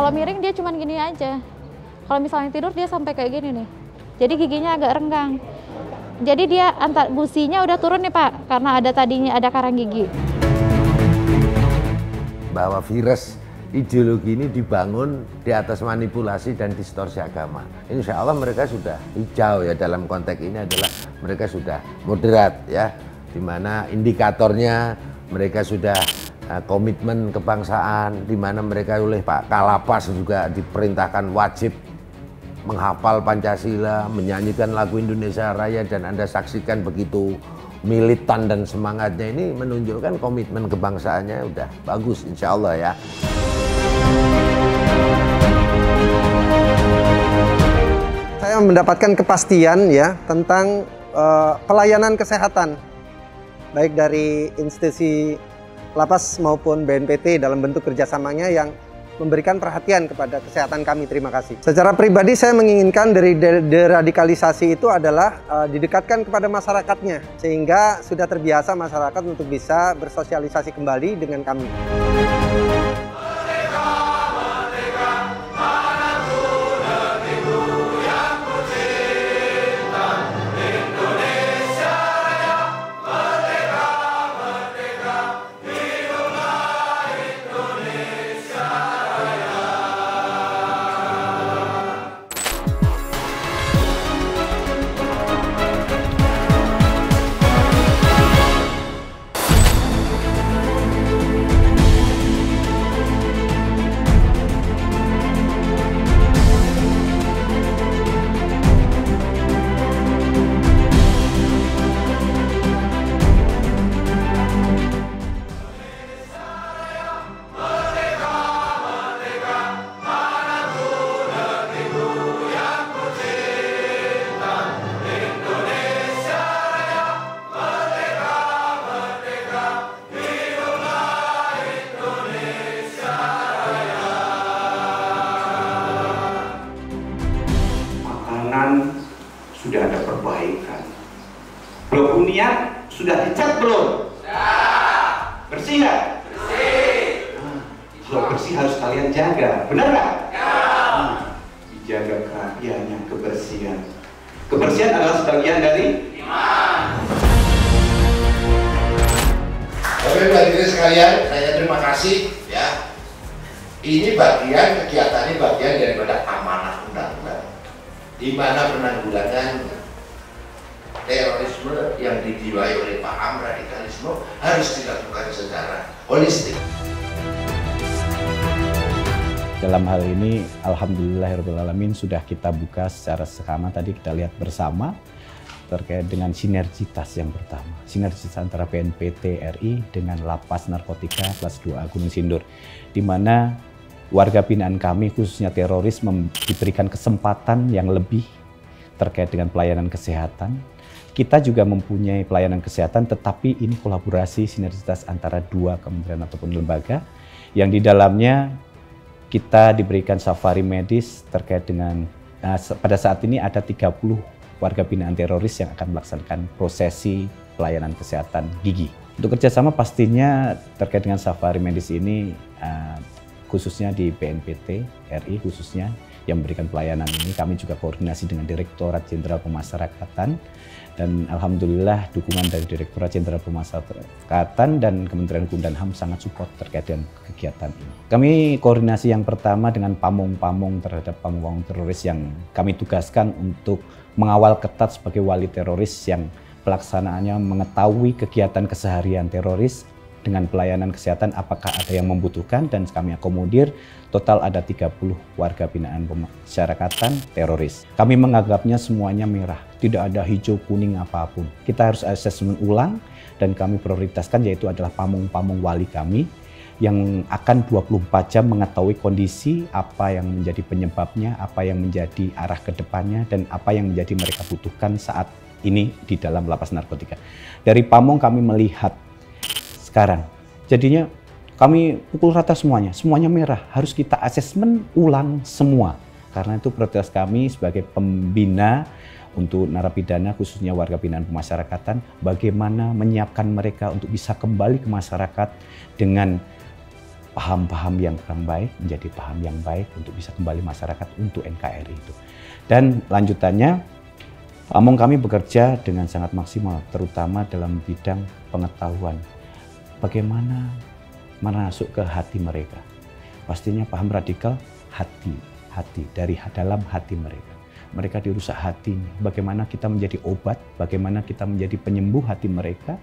Kalau miring dia cuman gini aja. Kalau misalnya tidur dia sampai kayak gini nih. Jadi giginya agak renggang. Jadi dia gusinya udah turun nih Pak, karena tadinya ada karang gigi. Bahwa virus ideologi ini dibangun di atas manipulasi dan distorsi agama. Insya Allah mereka sudah hijau ya, dalam konteks ini adalah mereka sudah moderat ya, dimana indikatornya mereka sudah komitmen kebangsaan, dimana mereka oleh Pak Kalapas juga diperintahkan wajib menghafal Pancasila, menyanyikan lagu Indonesia Raya, dan Anda saksikan begitu militan dan semangatnya, ini menunjukkan komitmen kebangsaannya udah bagus insya Allah ya. Saya mendapatkan kepastian ya tentang pelayanan kesehatan baik dari institusi lapas maupun BNPT dalam bentuk kerjasamanya yang memberikan perhatian kepada kesehatan kami. Terima kasih. Secara pribadi saya menginginkan dari deradikalisasi itu adalah didekatkan kepada masyarakatnya, sehingga sudah terbiasa masyarakat untuk bisa bersosialisasi kembali dengan kami. Sudah ada perbaikan. Blok hunian sudah dicat belum? Sudah. Bersih nggak? Bersih. Blok bersih harus kalian jaga, benar nggak? Ya. Dijaga kerapiannya, kebersihan. Kebersihan adalah sebagian dari iman. Bapak Ibu hadirin sekalian, saya terima kasih ya. Ini bagian kegiatan, ini bagian daripada amanah undang-undang, di mana penanggulangan terorisme yang dijiwai oleh paham radikalisme harus dilakukan secara holistik. Dalam hal ini, alhamdulillahirrahmanirrahim, sudah kita buka secara seksama. Tadi kita lihat bersama terkait dengan sinergitas yang pertama. Sinergitas antara BNPT RI dengan Lapas Narkotika Kelas 2A Gunung Sindur, di mana warga binaan kami khususnya teroris diberikan kesempatan yang lebih terkait dengan pelayanan kesehatan. Kita juga mempunyai pelayanan kesehatan, tetapi ini kolaborasi sinergitas antara dua kementerian ataupun lembaga yang di dalamnya kita diberikan safari medis terkait dengan pada saat ini ada 30 warga binaan teroris yang akan melaksanakan prosesi pelayanan kesehatan gigi. Untuk kerjasama pastinya terkait dengan safari medis ini khususnya di BNPT RI khususnya yang memberikan pelayanan ini, kami juga koordinasi dengan Direktorat Jenderal Pemasyarakatan, dan alhamdulillah dukungan dari Direktorat Jenderal Pemasyarakatan dan Kementerian Hukum dan HAM sangat support terkait dengan kegiatan ini. Kami koordinasi yang pertama dengan pamong-pamong terhadap pamong teroris yang kami tugaskan untuk mengawal ketat sebagai wali teroris yang pelaksanaannya mengetahui kegiatan keseharian teroris dengan pelayanan kesehatan apakah ada yang membutuhkan, dan kami akomodir. Total ada 30 warga binaan pemasyarakatan teroris. Kami menganggapnya semuanya merah, tidak ada hijau kuning apapun. Kita harus asesmen ulang, dan kami prioritaskan yaitu adalah pamong-pamong wali kami yang akan 24 jam mengetahui kondisi apa yang menjadi penyebabnya, apa yang menjadi arah ke depannya, dan apa yang menjadi mereka butuhkan saat ini di dalam lapas narkotika. Dari pamong kami melihat sekarang, jadinya kami pukul rata semuanya merah, harus kita asesmen ulang semua. Karena itu prioritas kami sebagai pembina untuk narapidana khususnya warga binaan pemasyarakatan, bagaimana menyiapkan mereka untuk bisa kembali ke masyarakat dengan paham-paham yang kurang baik menjadi paham yang baik untuk bisa kembali masyarakat untuk NKRI itu. Dan lanjutannya, Among kami bekerja dengan sangat maksimal, terutama dalam bidang pengetahuan. Bagaimana masuk ke hati mereka. Pastinya paham radikal, hati dari dalam hati mereka. Mereka dirusak hatinya. Bagaimana kita menjadi obat, bagaimana kita menjadi penyembuh hati mereka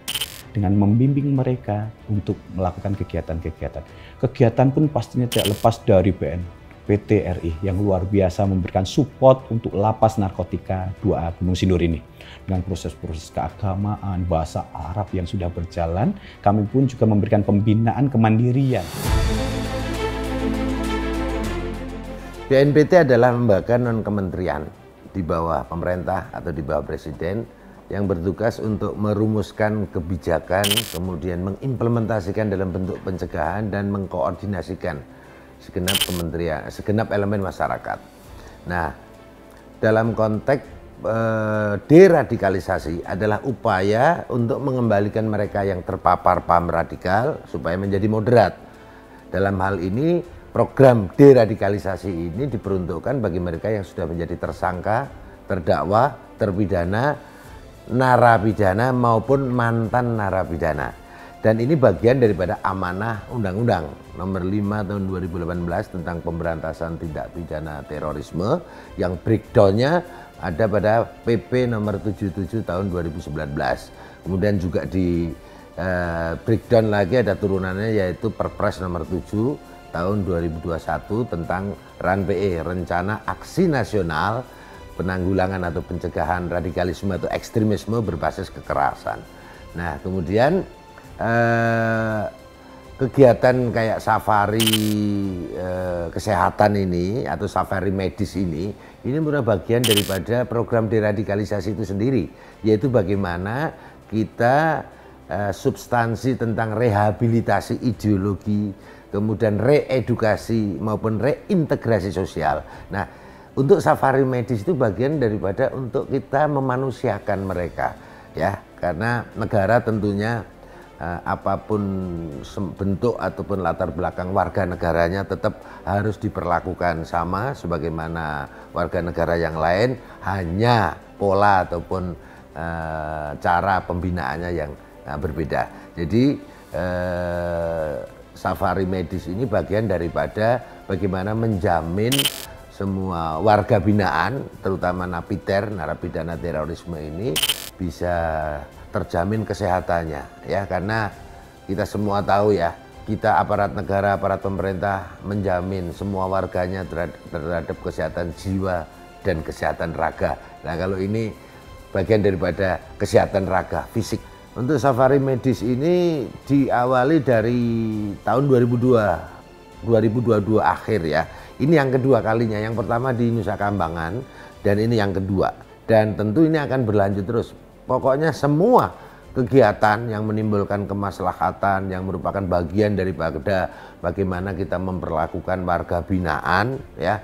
dengan membimbing mereka untuk melakukan kegiatan-kegiatan. Kegiatan pun pastinya tidak lepas dari BNPT RI yang luar biasa memberikan support untuk lapas narkotika 2A Gunung Sindur ini. Dengan proses-proses keagamaan, bahasa Arab yang sudah berjalan, kami pun juga memberikan pembinaan kemandirian. BNPT adalah lembaga non-kementerian di bawah pemerintah atau di bawah presiden yang bertugas untuk merumuskan kebijakan, kemudian mengimplementasikan dalam bentuk pencegahan dan mengkoordinasikan segenap elemen masyarakat. Nah, dalam konteks deradikalisasi adalah upaya untuk mengembalikan mereka yang terpapar paham radikal supaya menjadi moderat. Dalam hal ini, program deradikalisasi ini diperuntukkan bagi mereka yang sudah menjadi tersangka, terdakwa, terpidana, narapidana maupun mantan narapidana. Dan ini bagian daripada amanah Undang-Undang Nomor 5 Tahun 2018 tentang pemberantasan tindak pidana terorisme yang breakdown-nya ada pada PP Nomor 77 Tahun 2019. Kemudian juga di breakdown lagi ada turunannya yaitu Perpres Nomor 7 Tahun 2021 tentang RAN-PE, Rencana Aksi Nasional Penanggulangan atau Pencegahan Radikalisme atau Ekstremisme Berbasis Kekerasan. Nah, kemudian kegiatan kayak safari kesehatan ini atau safari medis ini merupakan bagian daripada program deradikalisasi itu sendiri, yaitu bagaimana kita substansi tentang rehabilitasi ideologi, kemudian reedukasi maupun reintegrasi sosial. Nah, untuk safari medis itu bagian daripada untuk kita memanusiakan mereka, ya, karena negara tentunya apapun bentuk ataupun latar belakang warga negaranya tetap harus diperlakukan sama sebagaimana warga negara yang lain, hanya pola ataupun cara pembinaannya yang berbeda. Jadi safari medis ini bagian daripada bagaimana menjamin semua warga binaan, terutama napiter, narapidana terorisme ini bisa terjamin kesehatannya, ya, karena kita semua tahu ya, kita aparat negara, aparat pemerintah menjamin semua warganya terhadap kesehatan jiwa dan kesehatan raga. Nah, kalau ini bagian daripada kesehatan raga, fisik. Untuk safari medis ini diawali dari tahun 2022 akhir ya. Ini yang kedua kalinya, yang pertama di Nusa Kambangan dan ini yang kedua. Dan tentu ini akan berlanjut terus. Pokoknya semua kegiatan yang menimbulkan kemaslahatan yang merupakan bagian daripada bagaimana kita memperlakukan warga binaan ya,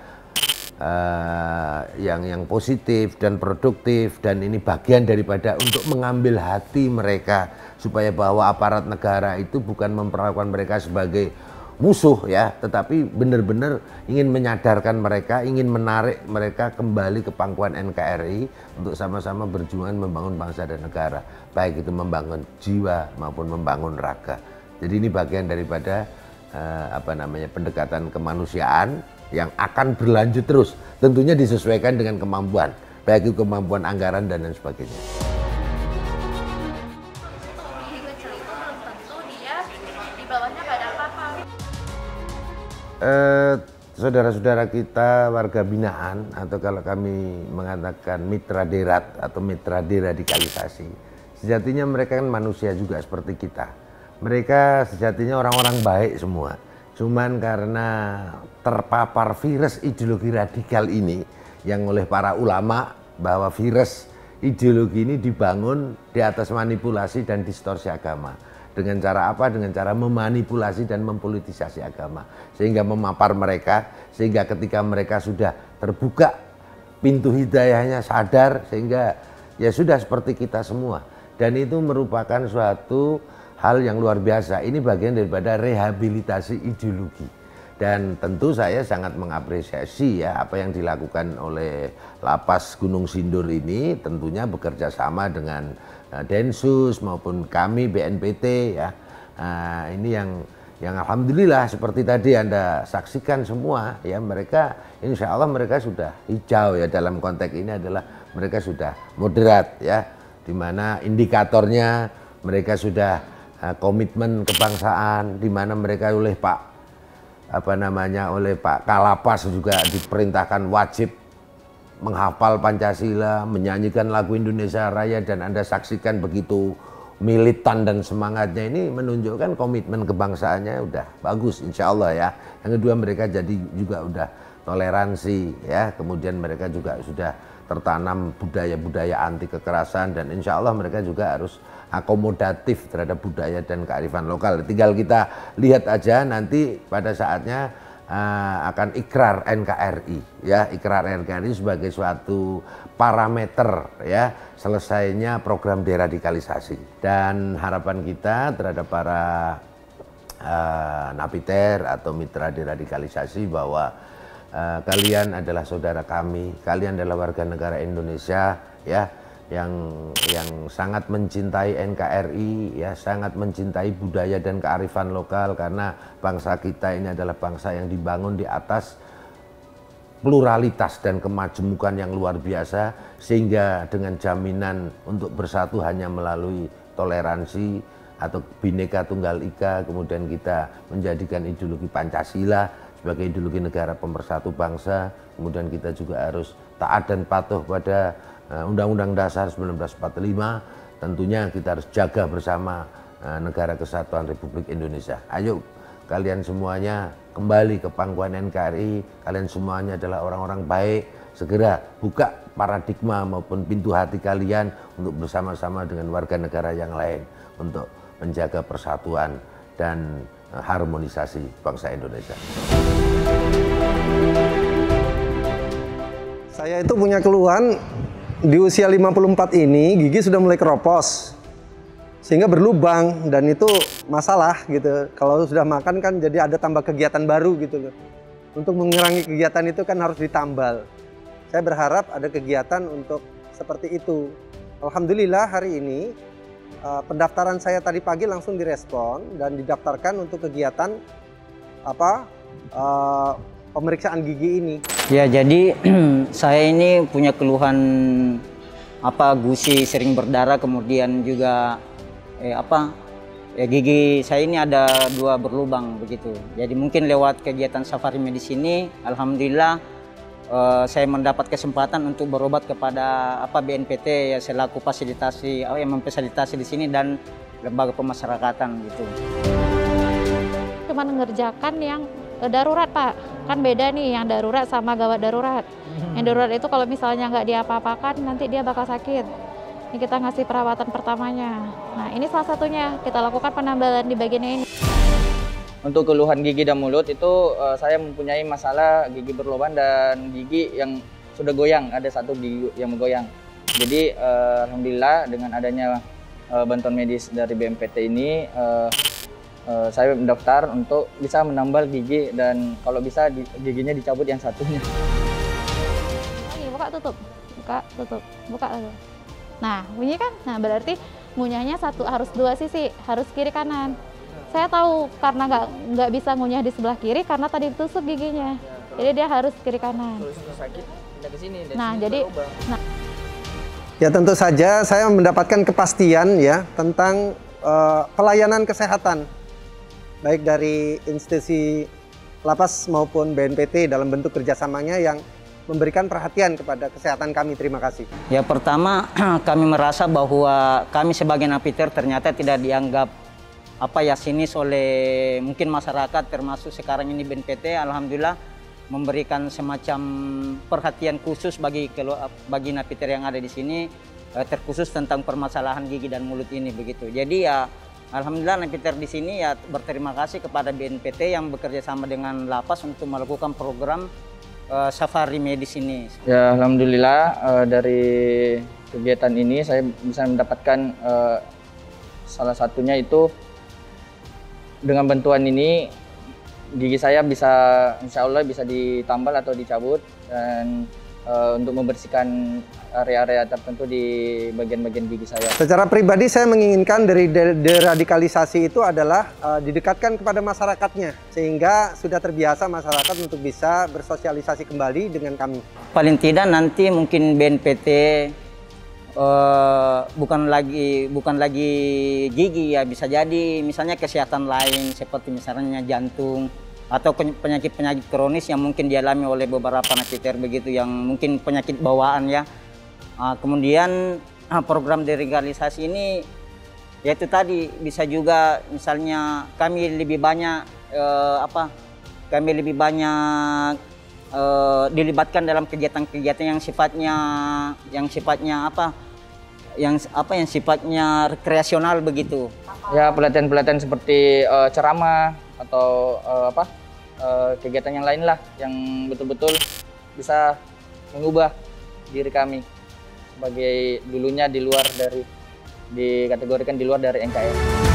yang positif dan produktif, dan ini bagian daripada untuk mengambil hati mereka supaya bahwa aparat negara itu bukan memperlakukan mereka sebagai musuh ya, tetapi benar-benar ingin menyadarkan mereka, ingin menarik mereka kembali ke pangkuan NKRI untuk sama-sama berjuang membangun bangsa dan negara, baik itu membangun jiwa maupun membangun raga. Jadi ini bagian daripada pendekatan kemanusiaan yang akan berlanjut terus, tentunya disesuaikan dengan kemampuan, baik itu kemampuan anggaran dan lain sebagainya. Saudara-saudara kita warga binaan atau kalau kami mengatakan mitra derat atau mitra deradikalisasi, sejatinya mereka kan manusia juga seperti kita. Mereka sejatinya orang-orang baik semua. Cuman karena terpapar virus ideologi radikal ini yang oleh para ulama bahwa virus ideologi ini dibangun di atas manipulasi dan distorsi agama. Dengan cara apa? Dengan cara memanipulasi dan mempolitisasi agama. Sehingga memapar mereka, sehingga ketika mereka sudah terbuka pintu hidayahnya, sadar, sehingga ya sudah seperti kita semua. Dan itu merupakan suatu hal yang luar biasa. Ini bagian daripada rehabilitasi ideologi. Dan tentu saya sangat mengapresiasi ya apa yang dilakukan oleh Lapas Gunung Sindur ini, tentunya bekerja sama dengan Densus maupun kami BNPT ya. Ini yang alhamdulillah seperti tadi Anda saksikan semua ya, mereka insya Allah mereka sudah hijau ya, dalam konteks ini adalah mereka sudah moderat ya, dimana indikatornya mereka sudah komitmen kebangsaan, dimana mereka oleh Pak Kalapas juga diperintahkan wajib menghafal Pancasila, menyanyikan lagu Indonesia Raya, dan Anda saksikan begitu militan dan semangatnya, ini menunjukkan komitmen kebangsaannya udah bagus insya Allah ya. Yang kedua, mereka jadi juga udah toleransi ya, kemudian mereka juga sudah tertanam budaya-budaya anti kekerasan, dan insya Allah mereka juga harus akomodatif terhadap budaya dan kearifan lokal. Tinggal kita lihat aja nanti pada saatnya akan ikrar NKRI ya, ikrar NKRI sebagai suatu parameter ya selesainya program deradikalisasi. Dan harapan kita terhadap para napiter atau mitra deradikalisasi bahwa kalian adalah saudara kami, kalian adalah warga negara Indonesia ya, yang sangat mencintai NKRI ya, sangat mencintai budaya dan kearifan lokal, karena bangsa kita ini adalah bangsa yang dibangun di atas pluralitas dan kemajemukan yang luar biasa, sehingga dengan jaminan untuk bersatu hanya melalui toleransi atau Bhinneka Tunggal Ika, kemudian kita menjadikan ideologi Pancasila sebagai ideologi negara pemersatu bangsa, kemudian kita juga harus taat dan patuh pada Undang-Undang Dasar 1945, tentunya kita harus jaga bersama Negara Kesatuan Republik Indonesia. Ayo kalian semuanya kembali ke pangkuan NKRI, kalian semuanya adalah orang-orang baik, segera buka paradigma maupun pintu hati kalian untuk bersama-sama dengan warga negara yang lain untuk menjaga persatuan dan harmonisasi bangsa Indonesia. Saya itu punya keluhan, di usia 54 ini gigi sudah mulai keropos sehingga berlubang, dan itu masalah gitu. Kalau sudah makan kan jadi ada tambah kegiatan baru gitu loh. Untuk mengurangi kegiatan itu kan harus ditambal. Saya berharap ada kegiatan untuk seperti itu. Alhamdulillah hari ini pendaftaran saya tadi pagi langsung direspon dan didaftarkan untuk kegiatan pemeriksaan gigi ini. Ya, jadi saya ini punya keluhan gusi sering berdarah, kemudian juga gigi saya ini ada 2 berlubang begitu. Jadi mungkin lewat kegiatan safari medis ini, alhamdulillah saya mendapat kesempatan untuk berobat kepada BNPT ya, selaku fasilitasi yang memfasilitasi di sini dan lembaga pemasyarakatan gitu. Cuma mengerjakan yang darurat Pak, kan beda nih yang darurat sama gawat darurat. Yang darurat itu kalau misalnya nggak diapa-apakan nanti dia bakal sakit. Ini kita ngasih perawatan pertamanya. Nah ini salah satunya, kita lakukan penambalan di bagian ini. Untuk keluhan gigi dan mulut itu saya mempunyai masalah gigi berlubang dan gigi yang sudah goyang, ada 1 gigi yang menggoyang. Jadi alhamdulillah dengan adanya bantuan medis dari BNPT ini saya mendaftar untuk bisa menambal gigi, dan kalau bisa giginya dicabut yang satunya. Lagi buka tutup, buka tutup, buka lagi. Nah bunyi kan, nah berarti ngunyahnya harus 2 sisi, harus kiri kanan. Saya tahu karena nggak bisa ngunyah di sebelah kiri karena tadi ditusuk giginya, jadi dia harus kiri kanan. Kalau sakit pindah ke sini. Nah jadi, Ya tentu saja saya mendapatkan kepastian ya tentang pelayanan kesehatan, baik dari institusi Lapas maupun BNPT dalam bentuk kerjasamanya yang memberikan perhatian kepada kesehatan kami. Terima kasih. Ya pertama kami merasa bahwa kami sebagai napiter ternyata tidak dianggap sinis oleh mungkin masyarakat, termasuk sekarang ini BNPT alhamdulillah memberikan semacam perhatian khusus bagi napiter yang ada di sini, terkhusus tentang permasalahan gigi dan mulut ini begitu. Jadi ya alhamdulillah napiter di sini ya berterima kasih kepada BNPT yang bekerja sama dengan Lapas untuk melakukan program safari medis ini. Ya alhamdulillah dari kegiatan ini saya bisa mendapatkan salah satunya itu dengan bantuan ini gigi saya bisa, insya Allah bisa ditambal atau dicabut, dan untuk membersihkan area-area tertentu di bagian-bagian gigi saya. Secara pribadi saya menginginkan dari deradikalisasi itu adalah didekatkan kepada masyarakatnya, sehingga sudah terbiasa masyarakat untuk bisa bersosialisasi kembali dengan kami. Paling tidak nanti mungkin BNPT bukan lagi gigi ya, bisa jadi misalnya kesehatan lain seperti misalnya jantung atau penyakit-penyakit kronis yang mungkin dialami oleh beberapa napiter begitu, yang mungkin penyakit bawaan ya. Kemudian program deradikalisasi ini yaitu tadi bisa juga misalnya kami lebih banyak dilibatkan dalam kegiatan-kegiatan yang sifatnya rekreasional begitu. Ya, pelatihan-pelatihan seperti ceramah atau kegiatan yang lain lah yang betul-betul bisa mengubah diri kami sebagai dulunya dikategorikan di luar dari NKRI.